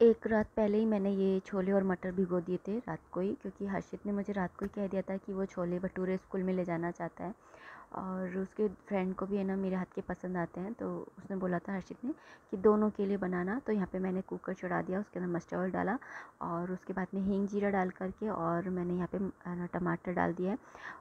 एक रात पहले ही मैंने ये छोले और मटर भिगो दिए थे रात को ही, क्योंकि हर्षित ने मुझे रात को ही कह दिया था कि वो छोले भटूरे स्कूल में ले जाना चाहता है और उसके फ्रेंड को भी है ना मेरे हाथ के पसंद आते हैं। तो उसने बोला था हर्षित ने कि दोनों के लिए बनाना। तो यहाँ पे मैंने कुकर चढ़ा दिया, उसके अंदर मस्टर्ड ऑयल डाला और उसके बाद में हींग जीरा डाल करके और मैंने यहाँ पे ना टमाटर डाल दिया है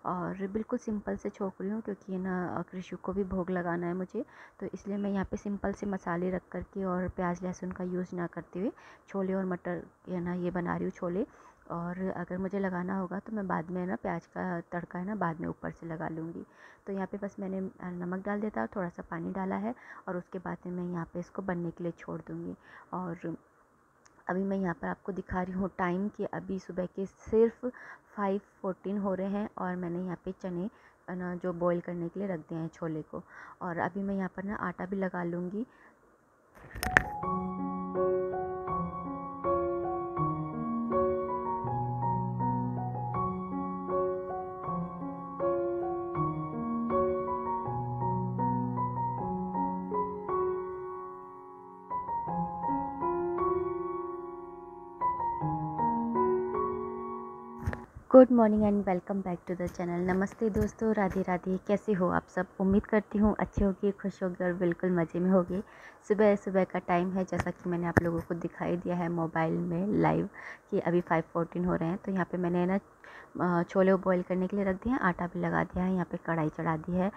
और बिल्कुल सिंपल से छोंक रही हूँ, क्योंकि ना कृषि को भी भोग लगाना है मुझे। तो इसलिए मैं यहाँ पे सिंपल से मसाले रख करके और प्याज लहसुन का यूज़ ना करते हुए छोले और मटर है ना ये बना रही हूँ छोले। और अगर मुझे लगाना होगा तो मैं बाद में ना प्याज का तड़का है ना बाद में ऊपर से लगा लूँगी। तो यहाँ पे बस मैंने नमक डाल देता और थोड़ा सा पानी डाला है और उसके बाद में मैं यहाँ पे इसको बनने के लिए छोड़ दूँगी। और अभी मैं यहाँ पर आपको दिखा रही हूँ टाइम कि अभी सुबह के सिर्फ 5:14 हो रहे हैं और मैंने यहाँ पे चने ना जो बॉईल करने के लिए रख दिए हैं छोले को। और अभी मैं यहाँ पर ना आटा भी लगा लूँगी। Good morning and welcome back to the channel. नमस्ते दोस्तों, राधे राधे। कैसे हो आप सब? उम्मीद करती हूँ अच्छे होगी, खुश होगी और बिल्कुल मज़े में होगी। सुबह सुबह का टाइम है, जैसा कि मैंने आप लोगों को दिखाई दिया है मोबाइल में लाइव कि अभी 5:14 हो रहे हैं। तो यहाँ पे मैंने ना छोले बॉईल करने के लिए रख दिए हैं, आटा भी लगा दिया है, यहाँ पे कढ़ाई चढ़ा दी है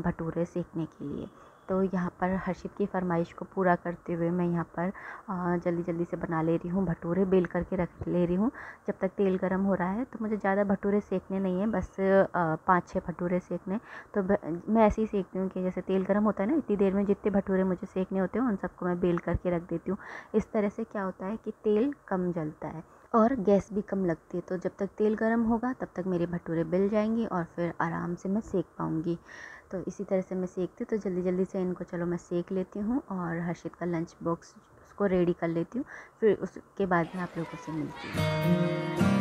भटूरे सेकने के लिए। तो यहाँ पर हर्षित की फरमाइश को पूरा करते हुए मैं यहाँ पर जल्दी जल्दी से बना ले रही हूँ भटूरे, बेल करके रख ले रही हूँ जब तक तेल गर्म हो रहा है। तो मुझे ज़्यादा भटूरे सेकने नहीं है, बस 5-6 भटूरे सेकने। तो मैं ऐसे ही सेकती हूँ कि जैसे तेल गर्म होता है ना, इतनी देर में जितने भटूरे मुझे सेकने होते हैं उन सबको मैं बेल करके रख देती हूँ। इस तरह से क्या होता है कि तेल कम जलता है और गैस भी कम लगती है। तो जब तक तेल गर्म होगा तब तक मेरे भटूरे बेल जाएंगे और फिर आराम से मैं सेक पाऊँगी। तो इसी तरह से मैं सेकती हूँ। तो जल्दी जल्दी से इनको चलो मैं सेक लेती हूँ और हर्षित का लंच बॉक्स उसको रेडी कर लेती हूँ, फिर उसके बाद में आप लोगों से मिलती हूँ।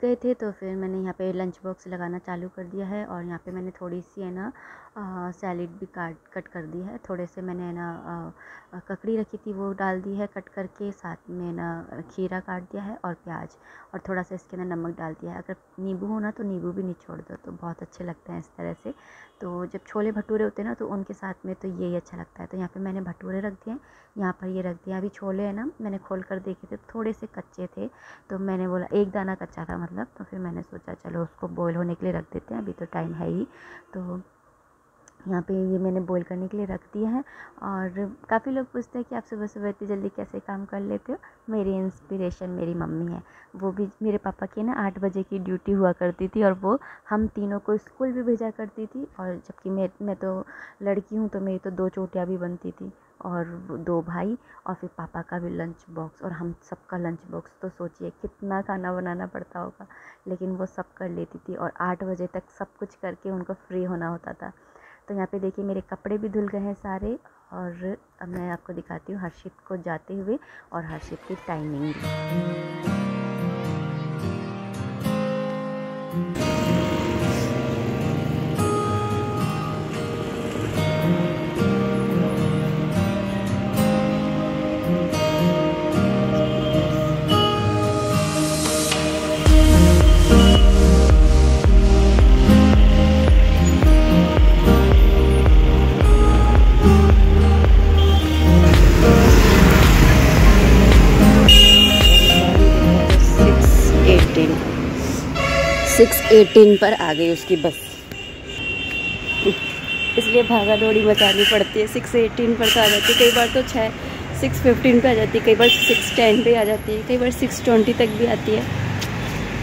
गए थे तो फिर मैंने यहाँ पे लंच बॉक्स लगाना चालू कर दिया है और यहाँ पे मैंने थोड़ी सी है ना सैलेड भी कट कर दी है। थोड़े से मैंने है ना ककड़ी रखी थी वो डाल दी है कट करके, साथ में ना खीरा काट दिया है और प्याज और थोड़ा सा इसके अंदर नमक डाल दिया है। अगर नींबू हो ना तो नींबू भी निचोड़ दो तो बहुत अच्छे लगते हैं इस तरह से। तो जब छोले भटूरे होते हैं ना तो उनके साथ में तो यही अच्छा लगता है। तो यहाँ पे मैंने भटूरे रख दिए, यहाँ पर ये रख दिया। अभी छोले है ना मैंने खोल कर देखे थे, थोड़े से कच्चे थे, तो मैंने बोला एक दाना कच्चा था मतलब, तो फिर मैंने सोचा चलो उसको बॉईल होने के लिए रख देते हैं, अभी तो टाइम है ही। तो यहाँ पे ये मैंने बॉईल करने के लिए रख दिया है। और काफ़ी लोग पूछते हैं कि आप सुबह सुबह इतनी जल्दी कैसे काम कर लेते हो। मेरी इंस्पिरेशन मेरी मम्मी है। वो भी मेरे पापा की ना 8 बजे की ड्यूटी हुआ करती थी और वो हम तीनों को स्कूल भी भेजा करती थी। और जबकि मैं तो लड़की हूँ तो मेरी तो 2 चोटियाँ भी बनती थी और 2 भाई और फिर पापा का भी लंच बॉक्स और हम सबका लंच बॉक्स। तो सोचिए कितना खाना बनाना पड़ता होगा, लेकिन वो सब कर लेती थी और 8 बजे तक सब कुछ करके उनको फ्री होना होता था। तो यहाँ पे देखिए मेरे कपड़े भी धुल गए हैं सारे। और अब मैं आपको दिखाती हूँ हर्षित को जाते हुए और हर्षित की टाइमिंग भी। 6:18 पर आ गई उसकी बस, इसलिए भागा दौड़ी मचानी पड़ती है। 6:18 पर तो आ जाती है, कई बार तो 6:15 पे आ जाती है, कई बार 6:10 पे आ जाती है, कई बार 6:20 तक भी आती है।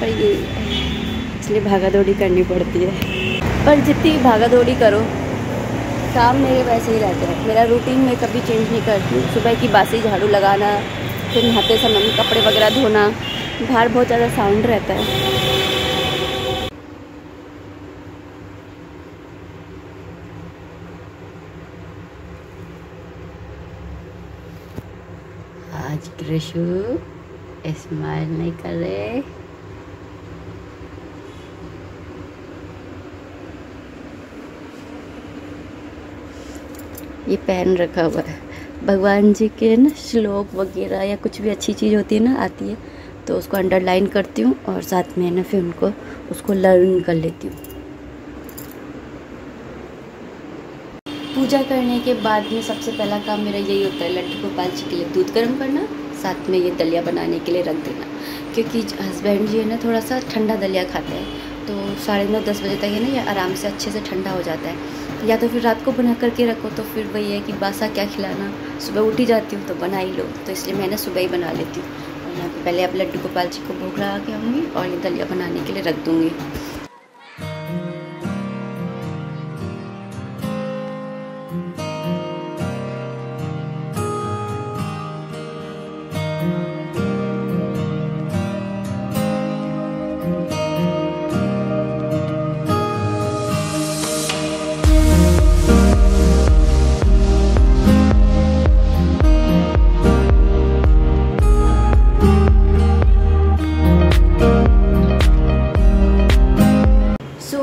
पर ये इसलिए भागा दौड़ी करनी पड़ती है। पर जितनी भागा दौड़ी करो काम मेरे वैसे ही रहते हैं, मेरा रूटीन में कभी चेंज नहीं करती हूँ। सुबह की बासी झाड़ू लगाना, फिर नहाते समय कपड़े वगैरह धोना, बाहर बहुत ज़्यादा साउंड रहता है। आज कृषु स्माइल नहीं कर रहे। ये पेन रखा हुआ है, भगवान जी के ना श्लोक वगैरह या कुछ भी अच्छी चीज़ होती है ना, आती है तो उसको अंडरलाइन करती हूँ और साथ में ना फिर उसको लर्न कर लेती हूँ। पूजा करने के बाद में सबसे पहला काम मेरा यही होता है, लड्डू गोपाल जी के लिए दूध गर्म करना, साथ में ये दलिया बनाने के लिए रख देना। क्योंकि हस्बैंड जी है ना थोड़ा सा ठंडा दलिया खाते हैं, तो 9:30-10 बजे तक है ना ये आराम से अच्छे से ठंडा हो जाता है। या तो फिर रात को बना करके रखो, तो फिर वही है कि बासा क्या खिलाना, सुबह उठी जाती हूँ तो बना ही लो। तो इसलिए मैं ना सुबह ही बना लेती हूँ। और यहाँ पर पहले अब लड्डू गोपाल जी को भोग लगा के आऊँगी और ये दलिया बनाने के लिए रख दूँगी।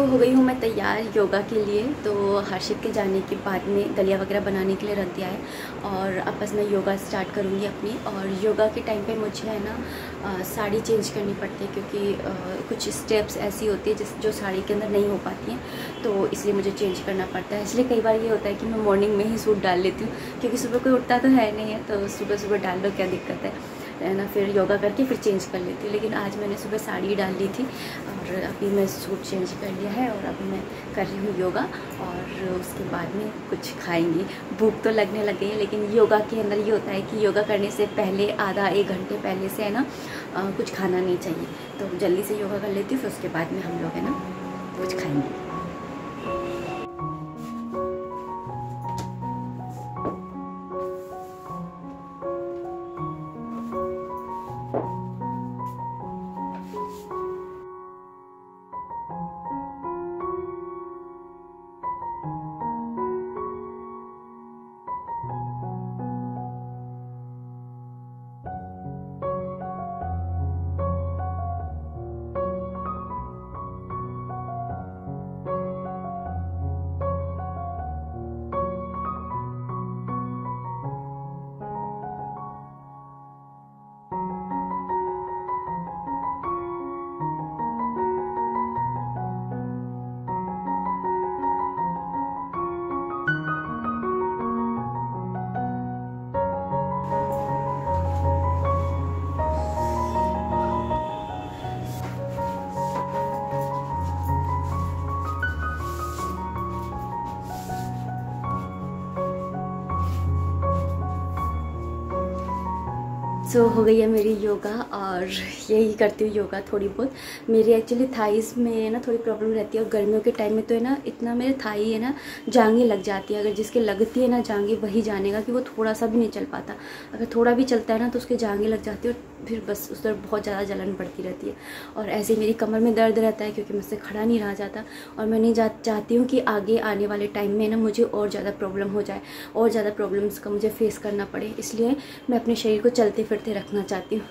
हो गई हूँ मैं तैयार योगा के लिए। तो हर्षित के जाने के बाद में दलिया वगैरह बनाने के लिए रख दिया है और अब बस मैं योगा स्टार्ट करूँगी अपनी। और योगा के टाइम पे मुझे है ना साड़ी चेंज करनी पड़ती है, क्योंकि कुछ स्टेप्स ऐसी होती है जो साड़ी के अंदर नहीं हो पाती हैं, तो इसलिए मुझे चेंज करना पड़ता है। इसलिए कई बार ये होता है कि मैं मॉर्निंग में ही सूट डाल लेती हूँ, क्योंकि सुबह कोई उठता तो है नहीं है, तो सुबह सुबह डाल लो, क्या दिक्कत है ना। फिर योगा करके फिर चेंज कर लेती हूँ। लेकिन आज मैंने सुबह साड़ी डाल ली थी और अभी मैं सूट चेंज कर लिया है और अभी मैं कर रही हूँ योगा। और उसके बाद में कुछ खाएंगी। भूख तो लगने लग गई है, लेकिन योगा के अंदर ये होता है कि योगा करने से पहले आधा 1 घंटे पहले से है ना कुछ खाना नहीं चाहिए। तो जल्दी से योगा कर लेती हूँ, फिर उसके बाद में हम लोग है ना कुछ खाएंगे। सो हो गई है मेरी योगा और यही करती हूँ योगा थोड़ी बहुत। मेरी एक्चुअली थाइस में ना थोड़ी प्रॉब्लम रहती है और गर्मियों के टाइम में तो है ना इतना मेरे थाई है ना जांघें लग जाती है। अगर जिसके लगती है ना जांघें वही जानेगा कि वो थोड़ा सा भी नहीं चल पाता। अगर थोड़ा भी चलता है ना तो उसके जांघें लग जाती है और फिर बस उस तरफ बहुत ज़्यादा जलन पड़ती रहती है। और ऐसे मेरी कमर में दर्द रहता है क्योंकि मुझसे खड़ा नहीं रहा जाता और मैं नहीं चाहती हूँ कि आगे आने वाले टाइम में ना मुझे और ज़्यादा प्रॉब्लम हो जाए और ज़्यादा प्रॉब्लम्स का मुझे फेस करना पड़े। इसलिए मैं अपने शरीर को चलते फिरते रखना चाहती हूँ।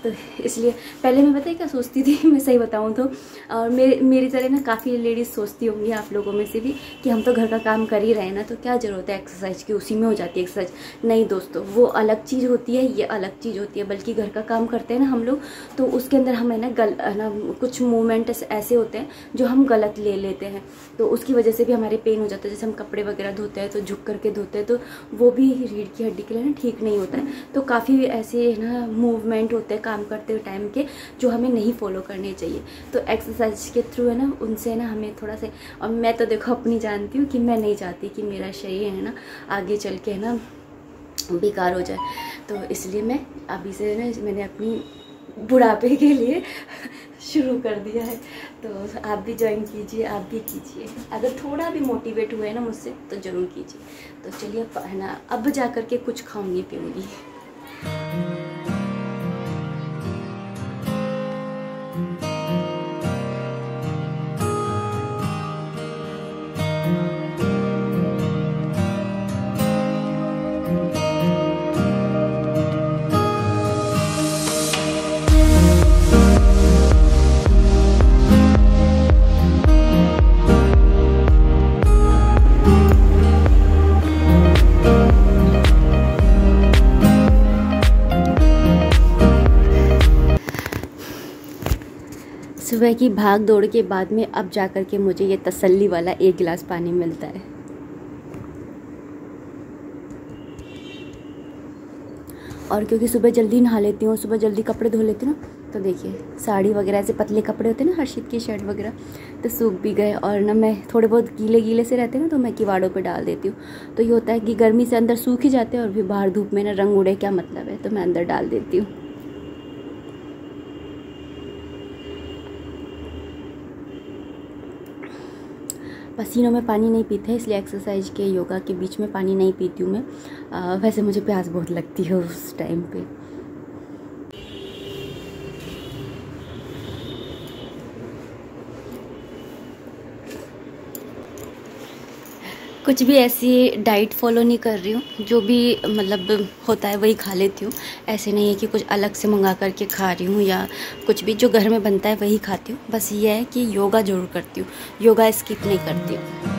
तो इसलिए पहले मैं बताइए क्या सोचती थी मैं सही बताऊँ तो, और मेरी तरह ना काफ़ी लेडीज़ सोचती होंगी आप लोगों में से भी कि हम तो घर का काम कर ही रहे हैं ना, तो क्या ज़रूरत है एक्सरसाइज की, उसी में हो जाती है एक्सरसाइज। नहीं दोस्तों, वो अलग चीज़ होती है, ये अलग चीज़ होती है। बल्कि घर का काम करते हैं ना हम लोग तो उसके अंदर हम है ना कुछ मूवमेंट ऐसे होते हैं जो हम गलत ले लेते हैं, तो उसकी वजह से भी हमारे पेन हो जाता है। जैसे हम कपड़े वगैरह धोते हैं तो झुक करके धोते हैं, तो वो भी रीढ़ की हड्डी के लिए ना ठीक नहीं होता है। तो काफ़ी ऐसे ना मूवमेंट होते हैं काम करते हुए टाइम के जो हमें नहीं फॉलो करने चाहिए। तो एक्सरसाइज के थ्रू है ना उनसे ना हमें थोड़ा सा, और मैं तो देखो अपनी जानती हूँ कि मैं नहीं चाहती कि मेरा शरीर है ना आगे चल के है ना बेकार हो जाए। तो इसलिए मैं अभी से ना मैंने अपनी बुढ़ापे के लिए शुरू कर दिया है। तो आप भी ज्वाइन कीजिए, आप भी कीजिए। अगर थोड़ा भी मोटिवेट हुए ना मुझसे तो ज़रूर कीजिए। तो चलिए है ना, अब जा कर के कुछ खाऊंगी पीऊँगी। सुबह की भाग दौड़ के बाद में अब जा कर के मुझे ये तसल्ली वाला 1 गिलास पानी मिलता है। और क्योंकि सुबह जल्दी नहा लेती हूँ, सुबह जल्दी कपड़े धो लेती हूँ ना, तो देखिए साड़ी वगैरह ऐसे पतले कपड़े होते हैं ना, हर्षित की शर्ट वगैरह, तो सूख भी गए। और ना मैं थोड़े बहुत गीले गीले से रहते हैं ना, तो मैं किवाड़ों पे डाल देती हूँ। तो ये होता है कि गर्मी से अंदर सूख ही जाते हैं और फिर बाहर धूप में ना रंग उड़े, क्या मतलब है, तो मैं अंदर डाल देती हूँ। पसीनों में पानी नहीं पीते, इसलिए एक्सरसाइज के योगा के बीच में पानी नहीं पीती हूँ मैं। वैसे मुझे प्यास बहुत लगती है उस टाइम पे। कुछ भी ऐसी डाइट फॉलो नहीं कर रही हूँ, जो भी मतलब होता है वही खा लेती हूँ। ऐसे नहीं है कि कुछ अलग से मंगा करके खा रही हूँ, या कुछ भी जो घर में बनता है वही खाती हूँ। बस ये है कि योगा ज़रूर करती हूँ, योगा स्किप नहीं करती हूँ।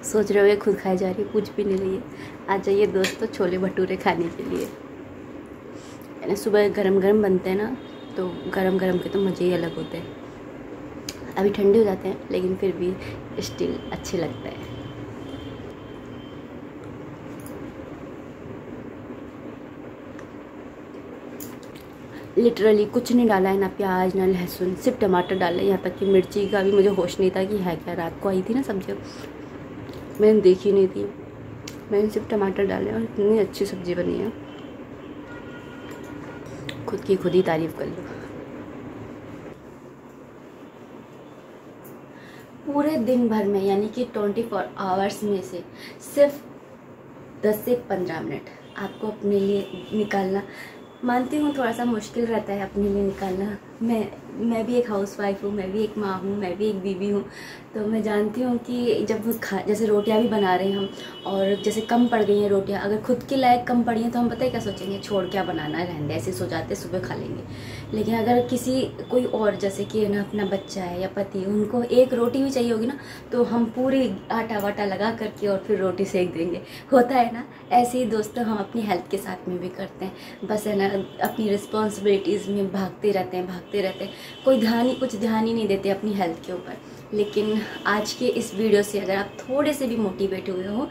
सोच रहे हो खुद खाई जा रही है, कुछ भी नहीं रही है। आ जाइए दोस्तों छोले भटूरे खाने के लिए। यानी सुबह गरम गरम बनते हैं ना, तो गरम गरम के तो मज़े ही अलग होते हैं। अभी ठंडे हो जाते हैं लेकिन फिर भी स्टिल अच्छे लगते हैं। लिटरली कुछ नहीं डाला है, ना प्याज ना लहसुन, सिर्फ टमाटर डाला है। यहाँ तक कि मिर्ची का भी मुझे होश नहीं था कि है क्या। रात को आई थी ना सब्जी, मैंने देखी नहीं थी, मैंने सिर्फ टमाटर डाले और इतनी अच्छी सब्ज़ी बनी है, खुद की खुद ही तारीफ़ कर लो। पूरे दिन भर में यानी कि 24 आवर्स में से सिर्फ 10 से 15 मिनट आपको अपने लिए निकालना। मानती हूँ थोड़ा सा मुश्किल रहता है अपने लिए निकालना। मैं भी एक हाउसवाइफ हूँ, मैं भी एक माँ हूँ, मैं भी एक बीवी हूँ। तो मैं जानती हूँ कि जब जैसे रोटियाँ भी बना रहे हैं हम, और जैसे कम पड़ गई हैं रोटियाँ, अगर खुद के लायक कम पड़ी हैं तो हम पता है क्या सोचेंगे, छोड़ क्या बनाना, रहने ऐसे सो जाते, सुबह खा लेंगे। लेकिन अगर किसी कोई और जैसे कि ना अपना बच्चा है या पति, उनको एक रोटी भी चाहिए होगी ना, तो हम पूरी आटा वाटा लगा करके और फिर रोटी सेक देंगे। होता है ना, ऐसे ही दोस्तों हम अपनी हेल्थ के साथ में भी करते हैं। बस है ना, अपनी रिस्पॉन्सिबिलिटीज़ में भागते रहते हैं, कोई कुछ ध्यान ही नहीं देते अपनी हेल्थ के ऊपर। लेकिन आज के इस वीडियो से अगर आप थोड़े से भी मोटिवेट हुए हो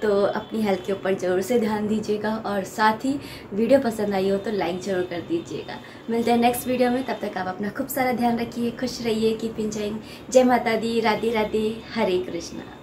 तो अपनी हेल्थ के ऊपर ज़रूर से ध्यान दीजिएगा, और साथ ही वीडियो पसंद आई हो तो लाइक ज़रूर कर दीजिएगा। मिलते हैं नेक्स्ट वीडियो में, तब तक आप अपना खूब सारा ध्यान रखिए, खुश रहिए, कीप एंजॉयिंग। जय माता दी, राधे राधे, हरे कृष्णा।